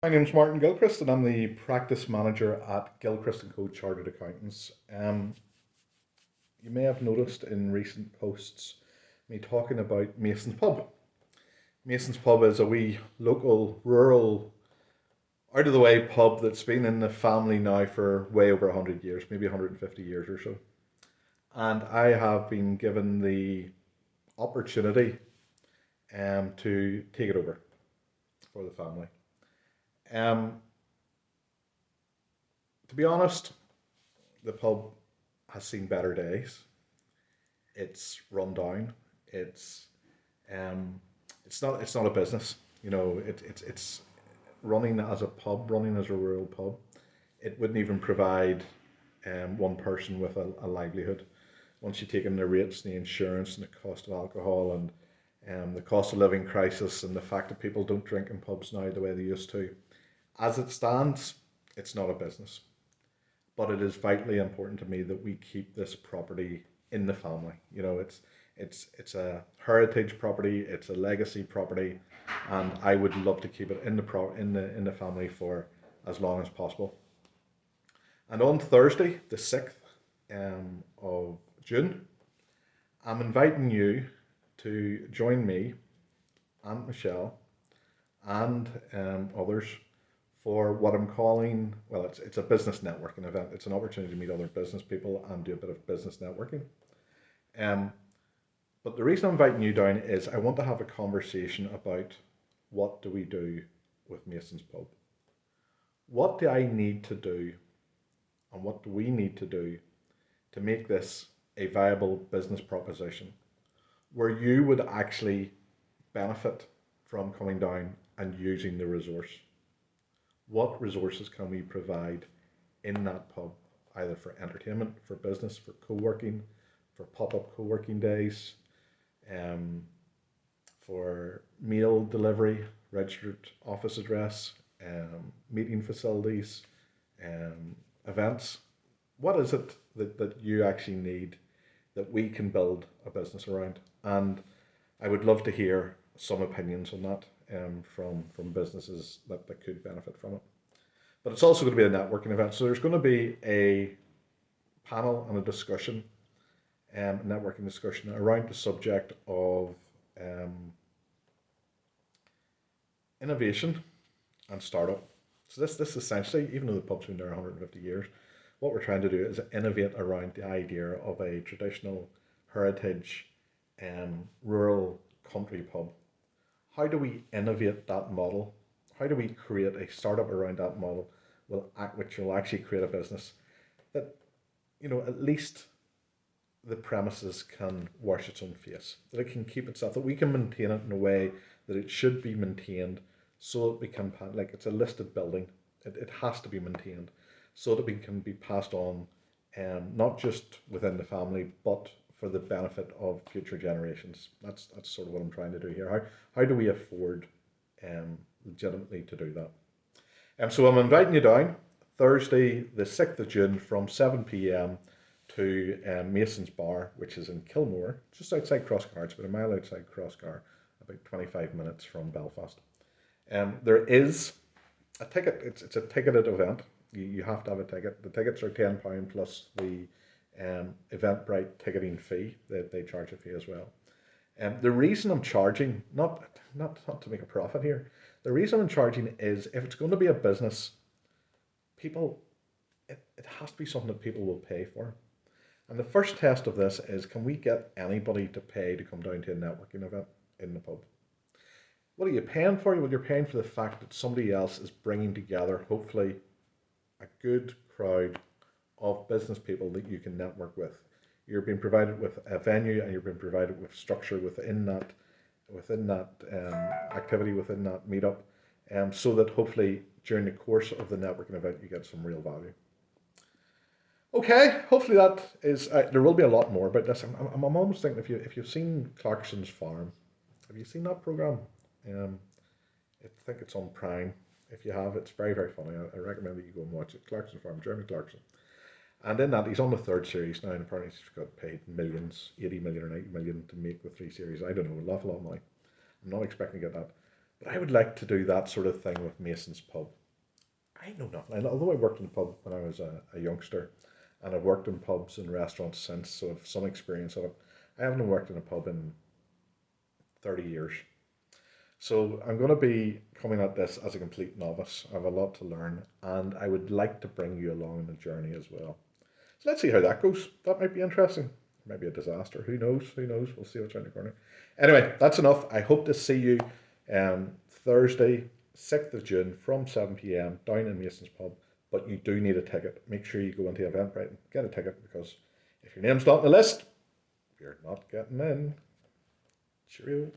My name's Martin Gilchrist, and I'm the practice manager at Gilchrist and Co. Chartered Accountants. You may have noticed in recent posts me talking about Mason's Pub. Mason's Pub is a wee local, rural, out of the way pub that's been in the family now for way over 100 years, maybe 150 years or so. And I have been given the opportunity to take it over for the family. Um, to be honest, the pub has seen better days. It's run down. It's um, it's not a business. It's running as a pub, running as a rural pub. It wouldn't even provide one person with a livelihood. Once you take in the rates, the insurance, and the cost of alcohol, and the cost of living crisis, and the fact that people don't drink in pubs now the way they used to, as it stands, it's not a business. But it is vitally important to me that we keep this property in the family. It's a heritage property, it's a legacy property, and I would love to keep it in the family for as long as possible. And on Thursday, the 6th of June, I'm inviting you to join me and Michelle and others for what I'm calling, well, it's a business networking event. It's an opportunity to meet other business people and do a bit of business networking. Um, but the reason I'm inviting you down is I want to have a conversation about what do we do with Mason's Pub? What do I need to do and what do we need to do to make this a viable business proposition where you would actually benefit from coming down and using the resource? What resources can we provide in that pub, either for entertainment, for business, for co-working, for pop-up co-working days, um, for meal delivery, registered office address, meeting facilities, um, events. What is it that you actually need that we can build a business around? And I would love to hear some opinions on that from businesses that could benefit from it. But it's also going to be a networking event. So there's going to be a panel and a discussion, a networking discussion around the subject of um, innovation and startup. So this essentially, even though the pub's been there 150 years, what we're trying to do is innovate around the idea of a traditional heritage rural country pub. How do we innovate that model? How do we create a startup around that model which will actually create a business that, at least the premises can wash its own face, that it can keep itself, that we can maintain it in a way that it should be maintained so that we can, like it's a listed building, it has to be maintained so that we can be passed on, not just within the family, but for the benefit of future generations. That's sort of what I'm trying to do here. How do we afford legitimately to do that? So I'm inviting you down Thursday, the 6th of June from 7 p.m. to Mason's Bar, which is in Kilmore, just outside Crosscar. It's about a mile outside Crosscar, about 25 minutes from Belfast. There is a ticket, it's a ticketed event. You have to have a ticket. The tickets are £10 plus the Eventbrite ticketing fee. They charge a fee as well. The reason I'm charging, not to make a profit here, the reason I'm charging is if it's going to be a business, people, it has to be something that people will pay for. And the first test of this is, can we get anybody to pay to come down to a networking event in the pub? What are you paying for? Well, you're paying for the fact that somebody else is bringing together, hopefully, a good crowd of business people that you can network with. You're being provided with a venue and you're being provided with structure within that activity, within that meetup, so that hopefully during the course of the networking event you get some real value. Okay, hopefully that is. There will be a lot more about this. I'm almost thinking if you've seen Clarkson's Farm, have you seen that program? Um, I think it's on Prime. If you have, it's very very funny. I recommend that you go and watch it. Clarkson Farm, Jeremy Clarkson. And in that, he's on the third series now, and apparently he's got paid millions, 80 million or 90 million to make the three series. I don't know, an awful lot of money. I'm not expecting to get that. But I would like to do that sort of thing with Mason's Pub. I know nothing. And although I worked in a pub when I was a youngster, and I've worked in pubs and restaurants since, so I've some experience of it. I haven't worked in a pub in 30 years. So I'm going to be coming at this as a complete novice. I have a lot to learn, and I would like to bring you along on the journey as well. So let's see how that goes. That might be interesting. It might be a disaster. Who knows? Who knows? We'll see what's around the corner. Anyway, that's enough. I hope to see you Thursday, 6th of June from 7 p.m. down in Mason's Pub. But you do need a ticket. Make sure you go into Eventbrite and get a ticket because if your name's not on the list, you're not getting in. Cheerio.